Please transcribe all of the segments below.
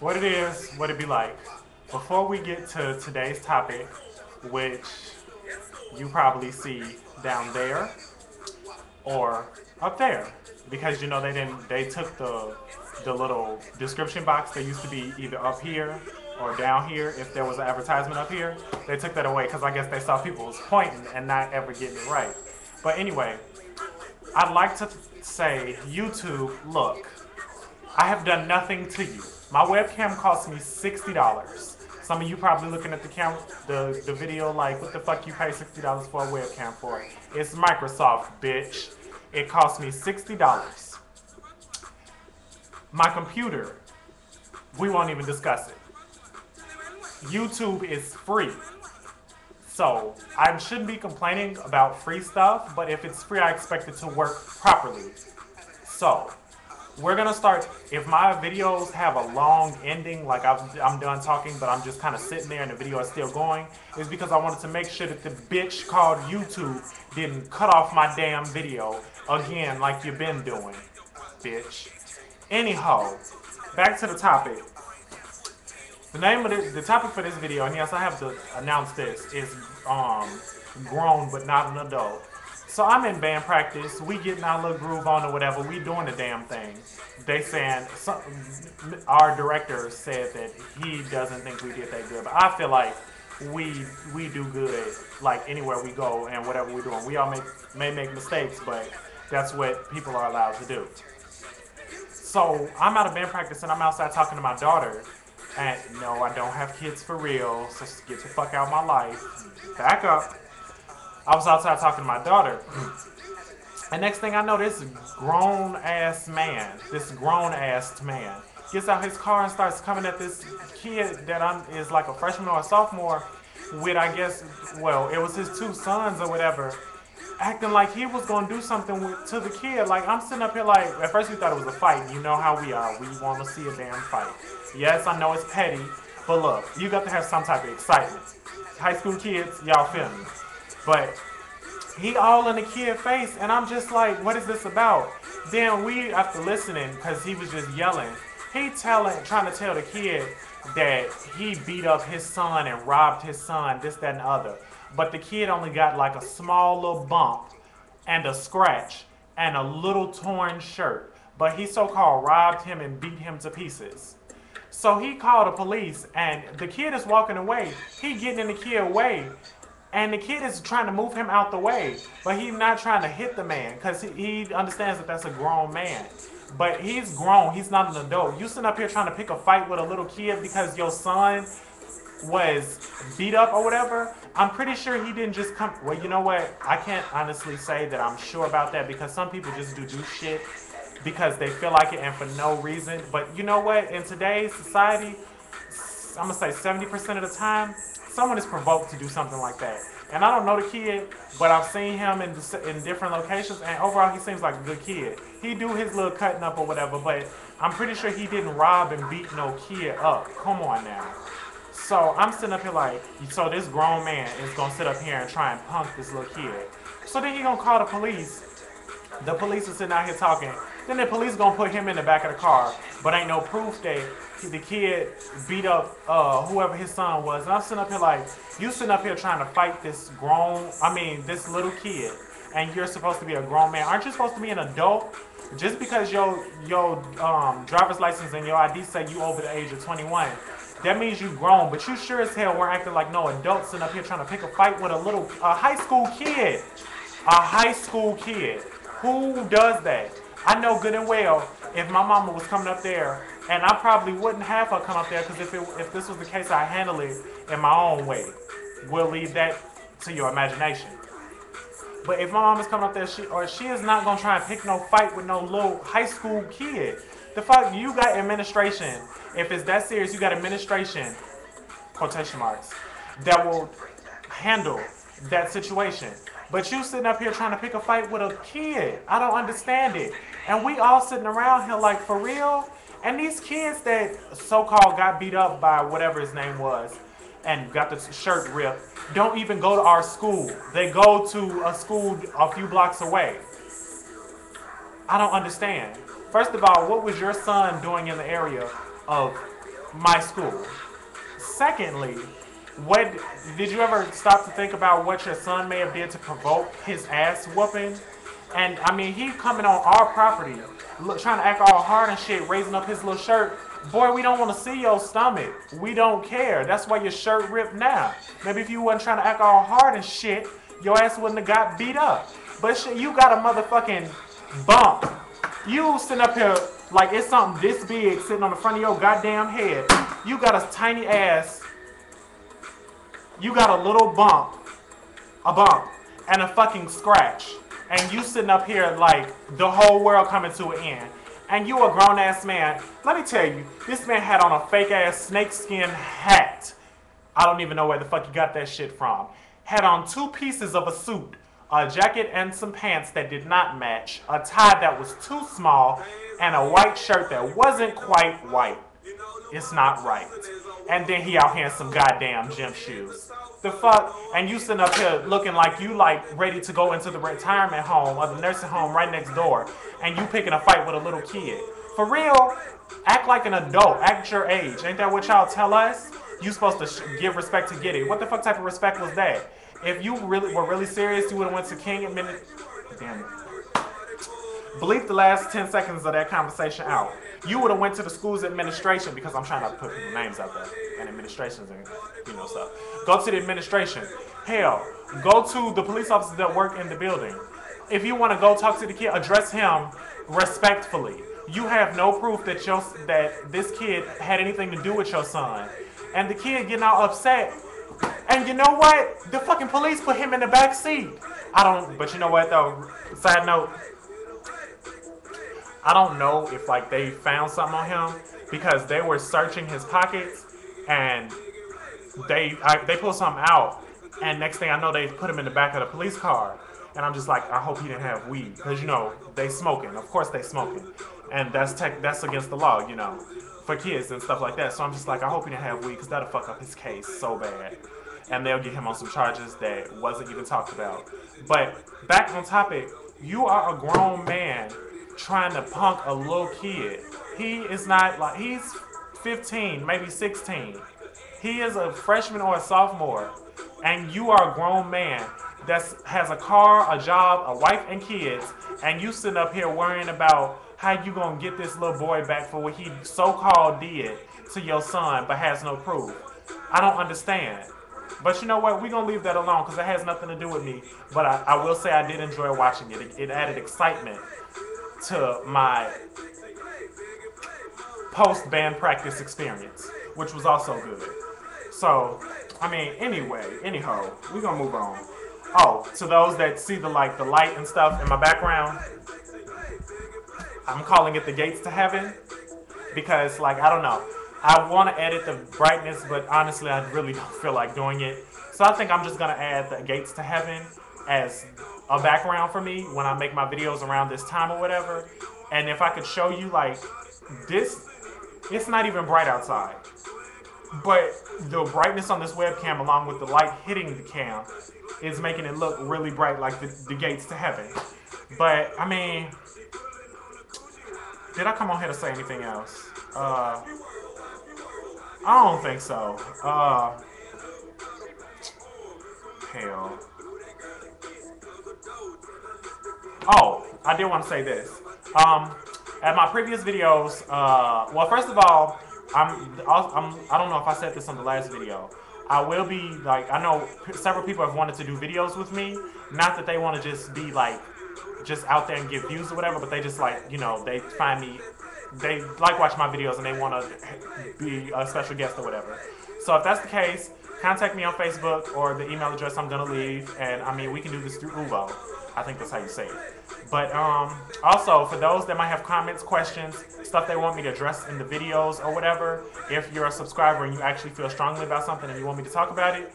what it is, what it be like. Before we get to today's topic, which you probably see down there or up there, because you know they took the little description box that used to be either up here or down here if there was an advertisement up here. They took that away because I guess they saw people was pointing and not ever getting it right. But anyway, I'd like to say, YouTube, look, I have done nothing to you. My webcam cost me $60. Some of you probably looking at the video like, what the fuck you pay $60 for a webcam for? It's Microsoft, bitch. It cost me $60. My computer, we won't even discuss it. YouTube is free. So I shouldn't be complaining about free stuff, but if it's free, I expect it to work properly. So we're gonna start. If my videos have a long ending, like I'm done talking, but I'm just kind of sitting there and the video is still going, is because I wanted to make sure that the bitch called YouTube didn't cut off my damn video again, like you've been doing, bitch. Anyhow, back to the topic. The name of the topic for this video, and yes, I have to announce this, is grown but not an adult. So I'm in band practice. We getting our little groove on or whatever. We doing the damn thing. They saying our director said that he doesn't think we did that good, but I feel like we do good like anywhere we go and whatever we're doing. We all may make mistakes, but that's what people are allowed to do. So I'm out of band practice and I'm outside talking to my daughter. And no, I don't have kids for real, so get the fuck out of my life. Back up. I was outside talking to my daughter. And next thing I know, this grown-ass man, gets out his car and starts coming at this kid that is like a freshman or a sophomore with, I guess, well, it was his two sons or whatever, acting like he was going to do something to the kid. Like, I'm sitting up here like, at first we thought it was a fight. You know how we are. We want to see a damn fight. Yes, I know it's petty, but look, you got to have some type of excitement. High school kids, y'all feel me. But he all in the kid face, and I'm just like, what is this about? Then we, after listening, because he was just yelling, trying to tell the kid that he beat up his son and robbed his son, this, that, and the other. But the kid only got like a small little bump and a scratch and a little torn shirt. But he so-called robbed him and beat him to pieces. So he called the police, and the kid is walking away. He getting in the kid way, and the kid is trying to move him out the way. But he's not trying to hit the man because he understands that that's a grown man. But he's grown. He's not an adult. You sitting up here trying to pick a fight with a little kid because your son was beat up or whatever. I'm pretty sure he didn't just come. Well, you know what? I can't honestly say that I'm sure about that because some people just do shit because they feel like it and for no reason. But you know what? In today's society, I'm going to say 70% of the time, someone is provoked to do something like that. And I don't know the kid, but I've seen him in different locations, and overall he seems like a good kid. He do his little cutting up or whatever, but I'm pretty sure he didn't rob and beat no kid up. Come on now. So I'm sitting up here like, so this grown man is going to sit up here and try and punk this little kid. So then he going to call the police. The police are sitting out here talking. Then the police going to put him in the back of the car. But ain't no proof that the kid beat up whoever his son was. And I'm sitting up here like, you sitting up here trying to fight this little kid. And you're supposed to be a grown man. Aren't you supposed to be an adult? Just because your driver's license and your ID say you over the age of 21, that means you grown. But you sure as hell weren't acting like no adult sitting up here trying to pick a fight with a high school kid. A high school kid. Who does that? I know good and well if my mama was coming up there, and I probably wouldn't have her come up there because if this was the case, I handle it in my own way. We'll leave that to your imagination. But if my mama's coming up there, she is not gonna try and pick no fight with no little high school kid. The fuck, you got administration. If it's that serious, you got administration, quotation marks, that will handle that situation. But you sitting up here trying to pick a fight with a kid. I don't understand it. And we all sitting around here like, for real? And these kids that so-called got beat up by whatever his name was and got the shirt ripped don't even go to our school. They go to a school a few blocks away. I don't understand. First of all, what was your son doing in the area of my school. Secondly, what did you ever stop to think about what your son may have did to provoke his ass whooping? And I mean, he coming on our property, trying to act all hard and shit, raising up his little shirt. Boy, we don't want to see your stomach. We don't care. That's why your shirt ripped now. Maybe if you wasn't trying to act all hard and shit, your ass wouldn't have got beat up. But shit, you got a motherfucking bump. You sitting up here like it's something this big sitting on the front of your goddamn head. You got a tiny ass. You got a little bump, and a fucking scratch. And you sitting up here like the whole world coming to an end. And you a grown ass man. Let me tell you, this man had on a fake ass snakeskin hat. I don't even know where the fuck he got that shit from. Had on 2 pieces of a suit, a jacket and some pants that did not match, a tie that was too small, and a white shirt that wasn't quite white. It's not right. And then he out here in some goddamn gym shoes. The fuck? And you sitting up here looking like you like ready to go into the retirement home or the nursing home right next door, and you picking a fight with a little kid. For real, act like an adult. Act your age. Ain't that what y'all tell us? You supposed to give respect to get it. What the fuck type of respect was that? If you really were really serious, you would have went to King and minute. Damn it. Bleep the last 10 seconds of that conversation out. You would have went to the school's administration, because I'm trying not to put people's names out there, and administrations and stuff. Go to the administration. Hell, go to the police officers that work in the building. If you want to go talk to the kid, address him respectfully. You have no proof that that this kid had anything to do with your son, and the kid getting all upset. And you know what? The fucking police put him in the back seat. But you know what though? Side note. I don't know if like they found something on him, because they were searching his pockets and they pulled something out, and next thing I know they put him in the back of the police car, and I'm just like, I hope he didn't have weed, because they smoking. Of course they smoking, and that's against the law, for kids and stuff like that. So I'm just like, I hope he didn't have weed, because that'll fuck up his case so bad, and they'll get him on some charges that wasn't even talked about. But back on topic, you are a grown man trying to punk a little kid. He is not like, he's 15, maybe 16. He is a freshman or a sophomore, and you are a grown man that has a car, a job, a wife, and kids, and you sitting up here worrying about how you gonna get this little boy back for what he so-called did to your son, but has no proof. I don't understand. But you know what? We're going to leave that alone, because it has nothing to do with me. But I will say I did enjoy watching it. It added excitement to my post-band practice experience, which was also good. So, I mean, anyhow, we're going to move on. Oh, to those that see the light and stuff in my background, I'm calling it the gates to heaven, because, like, I don't know. I want to edit the brightness, but honestly, I really don't feel like doing it. So I think I'm just going to add the gates to heaven as a background for me when I make my videos around this time or whatever. And if I could show you, like, this, it's not even bright outside. But the brightness on this webcam, along with the light hitting the cam, is making it look really bright, like the gates to heaven. But, I mean, did I come on here to say anything else? I don't think so. Hell. Oh, I did want to say this. At my previous videos, well, first of all, I don't know if I said this on the last video. I will be, like, I know several people have wanted to do videos with me. Not that they want to just be, like, just out there and get views or whatever, but they just, like, they find me, they like watch my videos and they want to be a special guest or whatever. So if that's the case, contact me on Facebook or the email address I'm going to leave. And, I mean, we can do this through Uvo. I think that's how you say it. But also, for those that might have comments, questions, stuff they want me to address in the videos or whatever, if you're a subscriber and you actually feel strongly about something and you want me to talk about it,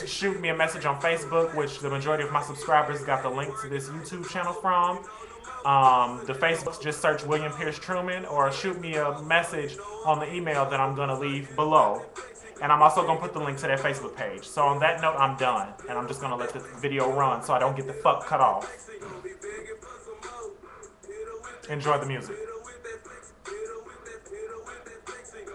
shoot me a message on Facebook, which the majority of my subscribers got the link to this YouTube channel from. The Facebook, just search William Pierce Truman, or shoot me a message on the email that I'm going to leave below. And I'm also going to put the link to their Facebook page. So on that note, I'm done. And I'm just going to let this video run so I don't get the fuck cut off. Enjoy the music.